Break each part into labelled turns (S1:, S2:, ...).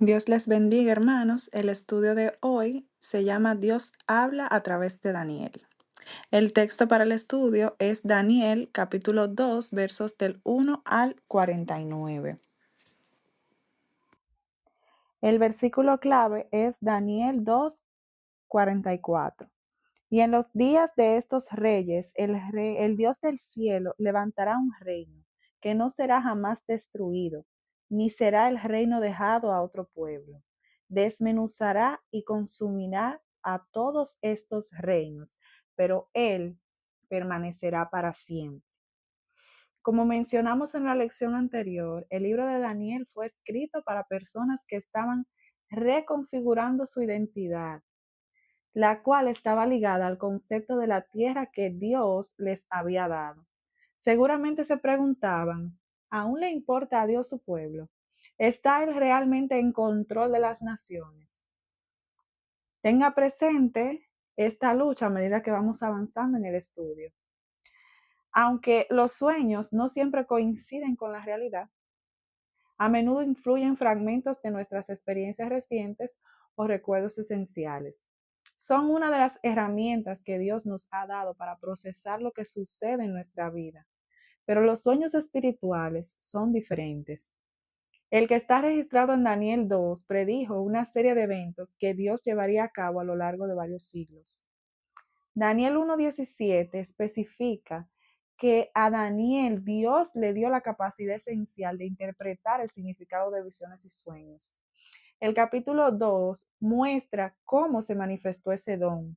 S1: Dios les bendiga, hermanos. El estudio de hoy se llama Dios habla a través de Daniel. El texto para el estudio es Daniel capítulo 2 versos del 1 al 49. El versículo clave es Daniel 2:44. Y en los días de estos reyes, el Dios del cielo levantará un reino que no será jamás destruido, ni será el reino dejado a otro pueblo. Desmenuzará y consumirá a todos estos reinos, pero él permanecerá para siempre. Como mencionamos en la lección anterior, el libro de Daniel fue escrito para personas que estaban reconfigurando su identidad, la cual estaba ligada al concepto de la tierra que Dios les había dado. Seguramente se preguntaban, ¿aún le importa a Dios su pueblo? ¿Está Él realmente en control de las naciones? Tenga presente esta lucha a medida que vamos avanzando en el estudio. Aunque los sueños no siempre coinciden con la realidad, a menudo influyen fragmentos de nuestras experiencias recientes o recuerdos esenciales. Son una de las herramientas que Dios nos ha dado para procesar lo que sucede en nuestra vida. Pero los sueños espirituales son diferentes. El que está registrado en Daniel 2 predijo una serie de eventos que Dios llevaría a cabo a lo largo de varios siglos. Daniel 1:17 especifica que a Daniel Dios le dio la capacidad esencial de interpretar el significado de visiones y sueños. El capítulo 2 muestra cómo se manifestó ese don.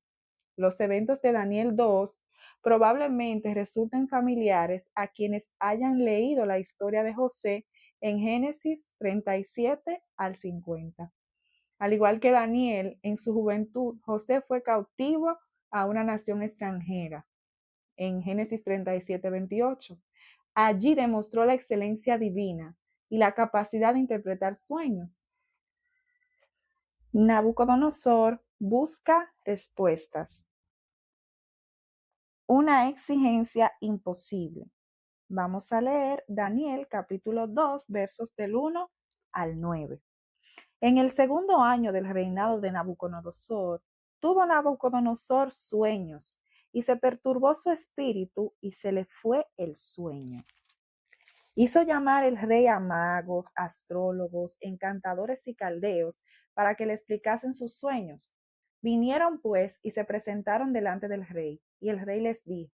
S1: Los eventos de Daniel 2 probablemente resulten familiares a quienes hayan leído la historia de José en Génesis 37 al 50. Al igual que Daniel, en su juventud, José fue cautivo a una nación extranjera, en Génesis 37:28. Allí demostró la excelencia divina y la capacidad de interpretar sueños. Nabucodonosor busca respuestas. Una exigencia imposible. Vamos a leer Daniel capítulo 2 versos del 1 al 9. En el segundo año del reinado de Nabucodonosor, tuvo Nabucodonosor sueños, y se perturbó su espíritu, y se le fue el sueño. Hizo llamar el rey a magos, astrólogos, encantadores y caldeos para que le explicasen sus sueños. Vinieron pues y se presentaron delante del rey, y el rey les dijo: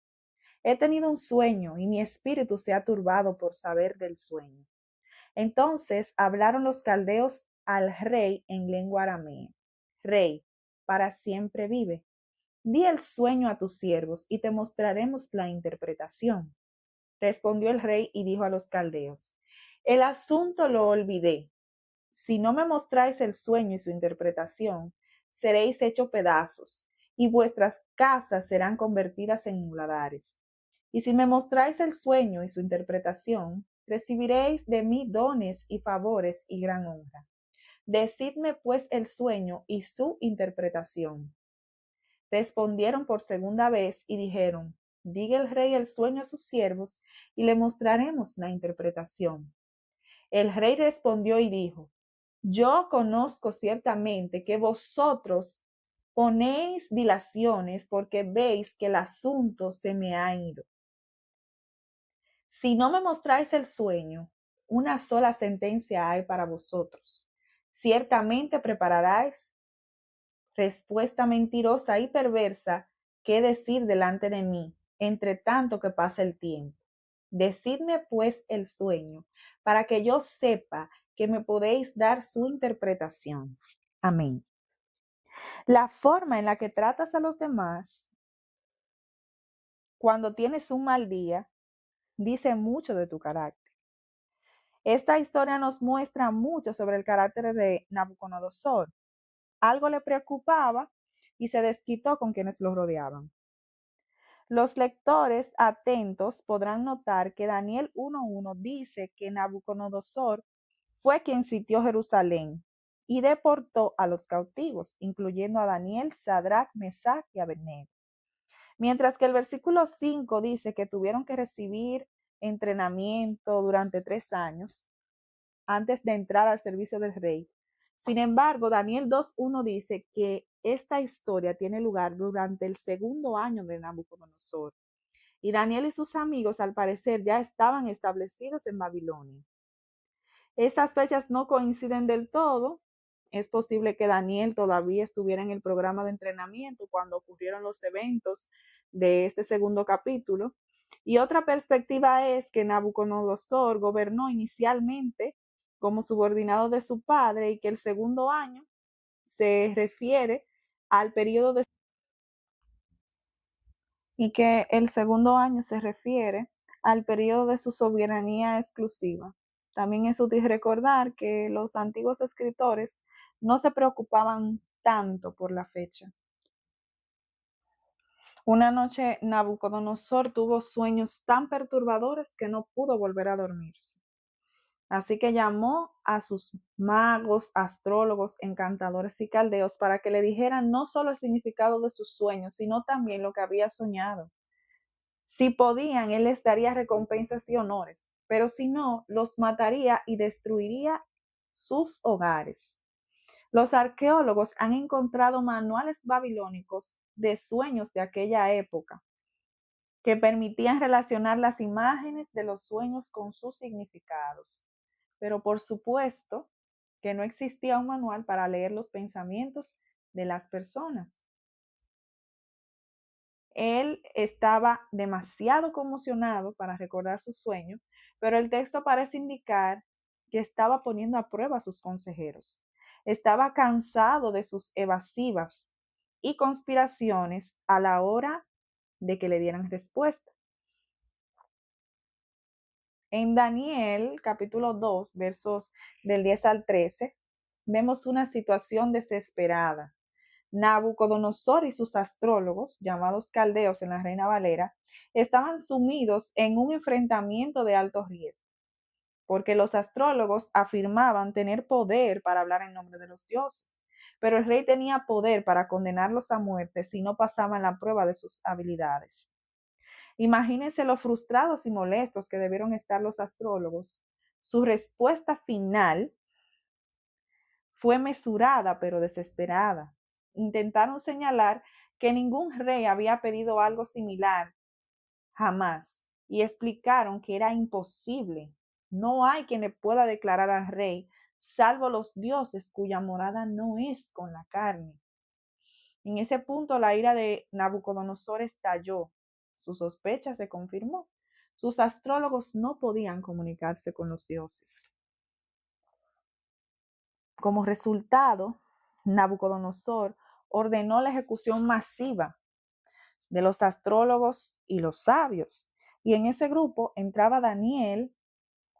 S1: He tenido un sueño, y mi espíritu se ha turbado por saber del sueño. Entonces hablaron los caldeos al rey en lengua aramea: Rey, para siempre vive. Di el sueño a tus siervos y te mostraremos la interpretación. Respondió el rey y dijo a los caldeos: El asunto lo olvidé. Si no me mostráis el sueño y su interpretación, seréis hechos pedazos, y vuestras casas serán convertidas en muladares. Y si me mostráis el sueño y su interpretación, recibiréis de mí dones y favores y gran honra. Decidme pues el sueño y su interpretación. Respondieron por segunda vez y dijeron: Diga el rey el sueño a sus siervos y le mostraremos la interpretación. El rey respondió y dijo: Yo conozco ciertamente que vosotros ponéis dilaciones porque veis que el asunto se me ha ido. Si no me mostráis el sueño, una sola sentencia hay para vosotros. Ciertamente prepararéis respuesta mentirosa y perversa que decir delante de mí, entre tanto que pasa el tiempo. Decidme pues el sueño, para que yo sepa que me podéis dar su interpretación. Amén. La forma en la que tratas a los demás cuando tienes un mal día dice mucho de tu carácter. Esta historia nos muestra mucho sobre el carácter de Nabucodonosor. Algo le preocupaba y se desquitó con quienes lo rodeaban. Los lectores atentos podrán notar que Daniel 1:1 dice que Nabucodonosor fue quien sitió Jerusalén y deportó a los cautivos, incluyendo a Daniel, Sadrach, Mesach y Abednego. Mientras que el versículo 5 dice que tuvieron que recibir entrenamiento durante 3 años antes de entrar al servicio del rey. Sin embargo, Daniel 2:1 dice que esta historia tiene lugar durante el segundo año de Nabucodonosor. Y Daniel y sus amigos, al parecer, ya estaban establecidos en Babilonia. Estas fechas no coinciden del todo. Es posible que Daniel todavía estuviera en el programa de entrenamiento cuando ocurrieron los eventos de este segundo capítulo. Y otra perspectiva es que Nabucodonosor gobernó inicialmente como subordinado de su padre y que el segundo año se refiere al periodo de y que el segundo año se refiere al periodo de su soberanía exclusiva. También es útil recordar que los antiguos escritores no se preocupaban tanto por la fecha. Una noche Nabucodonosor tuvo sueños tan perturbadores que no pudo volver a dormirse. Así que llamó a sus magos, astrólogos, encantadores y caldeos para que le dijeran no solo el significado de sus sueños, sino también lo que había soñado. Si podían, él les daría recompensas y honores, pero si no, los mataría y destruiría sus hogares. Los arqueólogos han encontrado manuales babilónicos de sueños de aquella época que permitían relacionar las imágenes de los sueños con sus significados. Pero por supuesto que no existía un manual para leer los pensamientos de las personas. Él estaba demasiado conmocionado para recordar su sueño, pero el texto parece indicar que estaba poniendo a prueba a sus consejeros. Estaba cansado de sus evasivas y conspiraciones a la hora de que le dieran respuesta. En Daniel capítulo 2, versos del 10 al 13, vemos una situación desesperada. Nabucodonosor y sus astrólogos, llamados caldeos en la Reina Valera, estaban sumidos en un enfrentamiento de alto riesgo, porque los astrólogos afirmaban tener poder para hablar en nombre de los dioses, pero el rey tenía poder para condenarlos a muerte si no pasaban la prueba de sus habilidades. Imagínense lo frustrados y molestos que debieron estar los astrólogos. Su respuesta final fue mesurada pero desesperada. Intentaron señalar que ningún rey había pedido algo similar jamás y explicaron que era imposible. No hay quien le pueda declarar al rey, salvo los dioses cuya morada no es con la carne. En ese punto la ira de Nabucodonosor estalló. Su sospecha se confirmó. Sus astrólogos no podían comunicarse con los dioses. Como resultado, Nabucodonosor ordenó la ejecución masiva de los astrólogos y los sabios. Y en ese grupo entraba Daniel,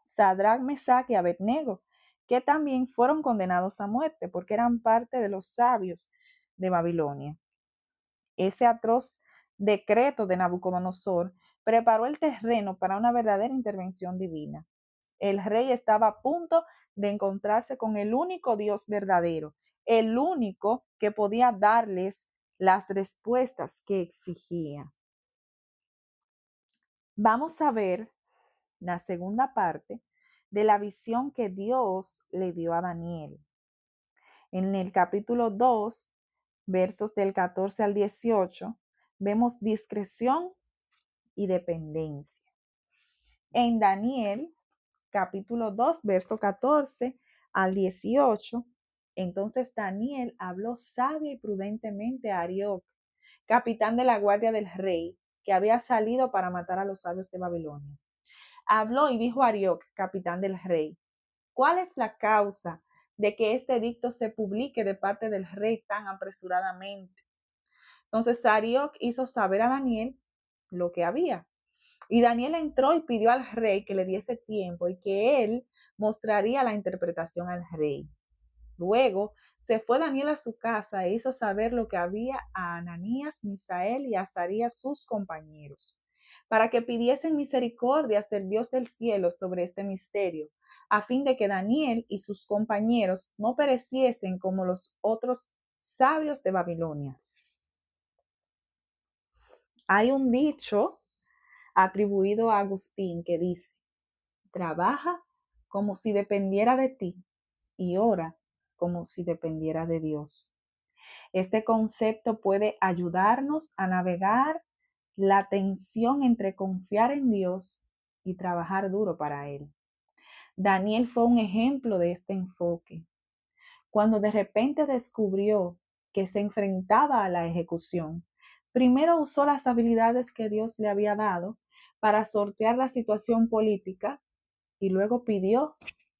S1: Sadrach, Mesach y Abednego, que también fueron condenados a muerte porque eran parte de los sabios de Babilonia. Ese atroz decreto de Nabucodonosor preparó el terreno para una verdadera intervención divina. El rey estaba a punto de encontrarse con el único Dios verdadero, el único que podía darles las respuestas que exigía. Vamos a ver la segunda parte de la visión que Dios le dio a Daniel. En el capítulo 2, versos del 14 al 18, vemos discreción y dependencia. En Daniel, capítulo 2, verso 14 al 18, entonces Daniel habló sabia y prudentemente a Arioc, capitán de la guardia del rey, que había salido para matar a los sabios de Babilonia. Habló y dijo a Arioc, capitán del rey, ¿cuál es la causa de que este edicto se publique de parte del rey tan apresuradamente? Entonces Arioc hizo saber a Daniel lo que había. Y Daniel entró y pidió al rey que le diese tiempo y que él mostraría la interpretación al rey. Luego se fue Daniel a su casa e hizo saber lo que había a Ananías, Misael y a Azarías, sus compañeros, para que pidiesen misericordias del Dios del cielo sobre este misterio, a fin de que Daniel y sus compañeros no pereciesen como los otros sabios de Babilonia. Hay un dicho atribuido a Agustín que dice: trabaja como si dependiera de ti y ora como si dependiera de Dios. Este concepto puede ayudarnos a navegar la tensión entre confiar en Dios y trabajar duro para Él. Daniel fue un ejemplo de este enfoque. Cuando de repente descubrió que se enfrentaba a la ejecución, primero usó las habilidades que Dios le había dado para sortear la situación política y luego pidió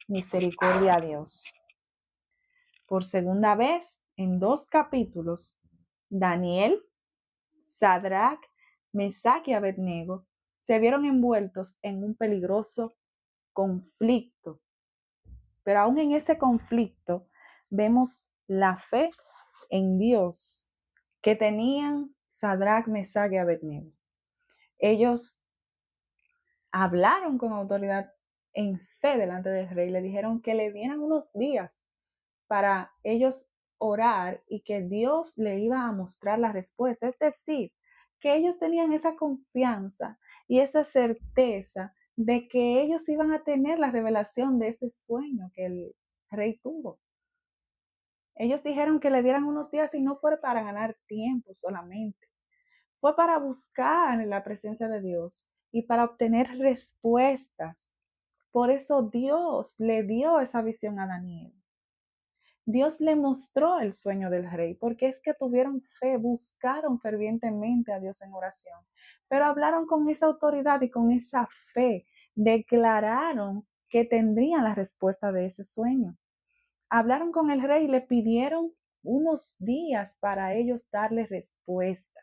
S1: misericordia a Dios. Por segunda vez, en 2 capítulos, Daniel, Sadrach, Mesach y Abednego se vieron envueltos en un peligroso conflicto. Pero aún en ese conflicto vemos la fe en Dios que tenían Sadrach, Mesach y Abednego. Ellos hablaron con autoridad en fe delante del rey, le dijeron que le dieran unos días para ellos orar y que Dios le iba a mostrar la respuesta. Es decir, que ellos tenían esa confianza y esa certeza de que ellos iban a tener la revelación de ese sueño que el rey tuvo. Ellos dijeron que le dieran unos días y no fue para ganar tiempo solamente, fue para buscar en la presencia de Dios y para obtener respuestas. Por eso Dios le dio esa visión a Daniel. Dios le mostró el sueño del rey, porque es que tuvieron fe, buscaron fervientemente a Dios en oración, pero hablaron con esa autoridad y con esa fe, declararon que tendrían la respuesta de ese sueño. Hablaron con el rey y le pidieron unos días para ellos darle respuesta.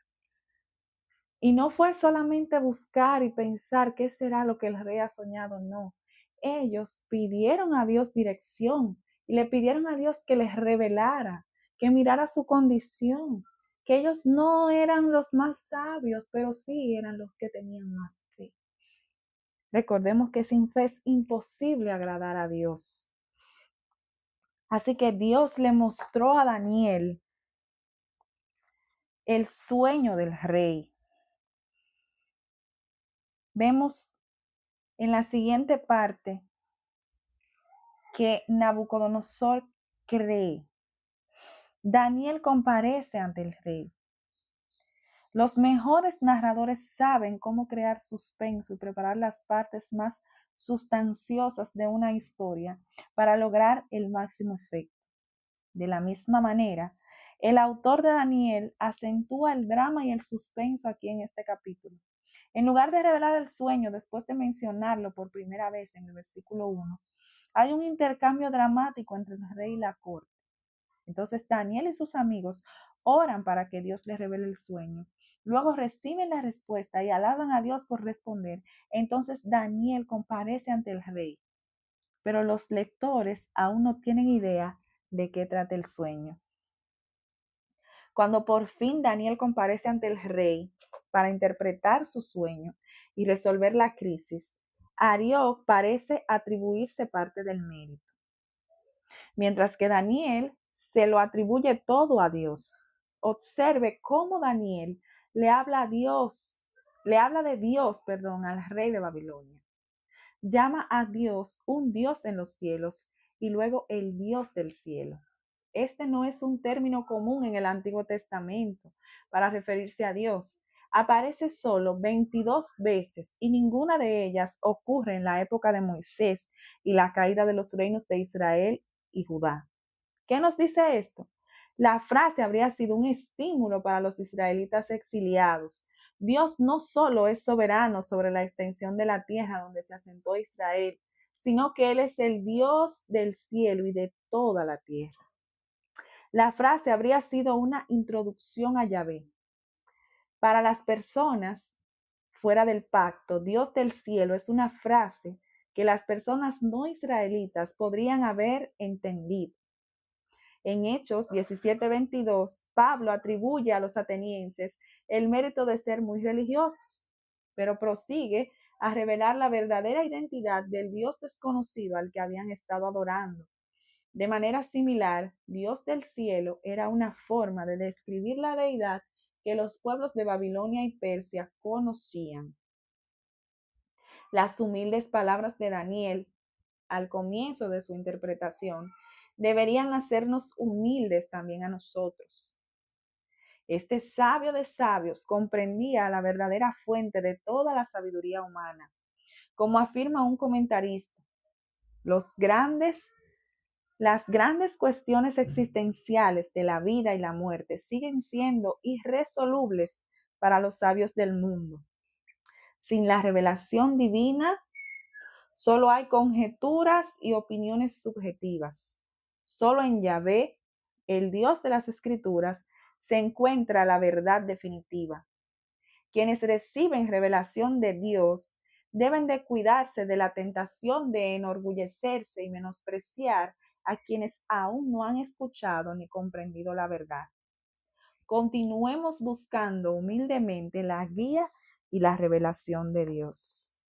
S1: Y no fue solamente buscar y pensar qué será lo que el rey ha soñado, no. Ellos pidieron a Dios dirección y le pidieron a Dios que les revelara, que mirara su condición, que ellos no eran los más sabios, pero sí eran los que tenían más fe. Recordemos que sin fe es imposible agradar a Dios. Así que Dios le mostró a Daniel el sueño del rey. Vemos en la siguiente parte que Nabucodonosor cree. Daniel comparece ante el rey. Los mejores narradores saben cómo crear suspenso y preparar las partes más sustanciosas de una historia para lograr el máximo efecto. De la misma manera, el autor de Daniel acentúa el drama y el suspenso aquí en este capítulo. En lugar de revelar el sueño después de mencionarlo por primera vez en el versículo 1, hay un intercambio dramático entre el rey y la corte. Entonces Daniel y sus amigos oran para que Dios les revele el sueño. Luego reciben la respuesta y alaban a Dios por responder. Entonces Daniel comparece ante el rey. Pero los lectores aún no tienen idea de qué trata el sueño. Cuando por fin Daniel comparece ante el rey para interpretar su sueño y resolver la crisis, Arioc parece atribuirse parte del mérito, mientras que Daniel se lo atribuye todo a Dios. Observe cómo Daniel le habla a Dios, le habla de Dios, al rey de Babilonia. Llama a Dios un Dios en los cielos y luego el Dios del cielo. Este no es un término común en el Antiguo Testamento para referirse a Dios. Aparece solo 22 veces y ninguna de ellas ocurre en la época de Moisés y la caída de los reinos de Israel y Judá. ¿Qué nos dice esto? La frase habría sido un estímulo para los israelitas exiliados. Dios no solo es soberano sobre la extensión de la tierra donde se asentó Israel, sino que Él es el Dios del cielo y de toda la tierra. La frase habría sido una introducción a Yahvé. Para las personas fuera del pacto, Dios del cielo es una frase que las personas no israelitas podrían haber entendido. En Hechos 17:22, Pablo atribuye a los atenienses el mérito de ser muy religiosos, pero prosigue a revelar la verdadera identidad del Dios desconocido al que habían estado adorando. De manera similar, Dios del cielo era una forma de describir la deidad que los pueblos de Babilonia y Persia conocían. Las humildes palabras de Daniel al comienzo de su interpretación deberían hacernos humildes también a nosotros. Este sabio de sabios comprendía la verdadera fuente de toda la sabiduría humana. Como afirma un comentarista, las grandes cuestiones existenciales de la vida y la muerte siguen siendo irresolubles para los sabios del mundo. Sin la revelación divina, solo hay conjeturas y opiniones subjetivas. Solo en Yahvé, el Dios de las Escrituras, se encuentra la verdad definitiva. Quienes reciben revelación de Dios deben de cuidarse de la tentación de enorgullecerse y menospreciar a quienes aún no han escuchado ni comprendido la verdad. Continuemos buscando humildemente la guía y la revelación de Dios.